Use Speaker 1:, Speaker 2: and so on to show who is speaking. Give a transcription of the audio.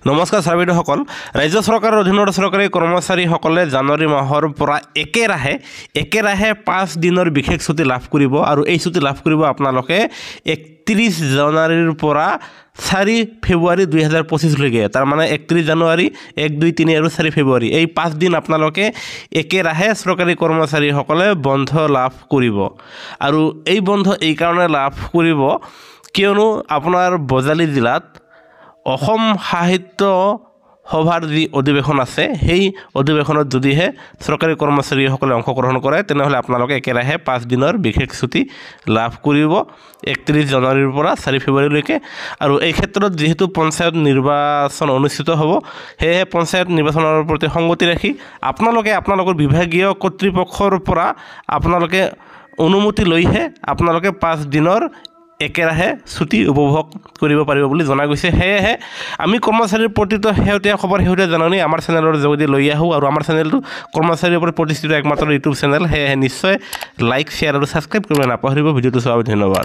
Speaker 1: নমস্কাৰ ছাৰবিদসকল ৰাজ্য চৰকাৰৰ অধীনৰ চৰকাৰী কৰ্মচাৰীসকলে জানুৱাৰী মাহৰ পৰা একেৰাহে 5 দিনৰ বিশেষ ছুটি লাভ কৰিব আৰু এই ছুটি লাভ কৰিব আপোনালোকে 31 জানুৱাৰীৰ পৰা 4 ফেব্ৰুৱাৰী 2025 লৈকে তাৰ মানে 31 জানুৱাৰী 1 2 3 আৰু 4 ফেব্ৰুৱাৰী এই 5 দিন আপোনালোকে একেৰাহে চৰকাৰী কৰ্মচাৰীসকলে বন্ধ লাভ কৰিব আৰু এই বন্ধ এই কাৰণে লাভ কৰিব কিয়নো আপোনাৰ বজালী জিলাত অসম সাহিত্য সভাৰ যি অধিৱেশন আছে সেই অধিৱেশনত যদিহে চৰকাৰী কৰ্মচাৰীসকলে অংশগ্ৰহণ কৰে তেনেহ'লে আপোনালোকে একেৰাহে 5 দিনৰ বিশেষ ছুটি লাভ কৰিব 31 জানুৱাৰীৰ পৰা 4 ফেব্ৰুৱাৰীলৈকে আৰু এই ক্ষেত্ৰত যেহেতু পঞ্চায়ত নিৰ্বাচন অনুষ্ঠিত হ'ব সেয়েহে পঞ্চায়ত নিৰ্বাচনৰ প্ৰতি সংগতি ৰাখি আপোনালোকৰ বিভাগীয় কৰ্তৃপক্ষৰ পৰা আপোনালোকে অনুমতি লৈহে আপোনালোকে 5 দিনৰ একেৰাহে ছুটি উপভোগ কৰিব পাৰিব বুলি জনা গৈছে সেয়েহে আমি কৰ্মচাৰীৰ প্ৰতিটো শেহতীয়া খবৰ শেহতীয়া জাননী আমাৰ চেনেলৰ যোগেদি লৈ আহোঁ আৰু আমাৰ চেনেলটো কৰ্মচাৰীৰ ওপৰত প্ৰতিষ্ঠিত একমাত্ৰ ইউটিউব চেনেল সেয়েহে নিশ্চয় লাইক শ্বেয়াৰ আৰু ছাবস্ক্ৰাইব কৰিব নাপাহৰিব ভিডিঅ'টো চোৱাৰ ধন্যবাদ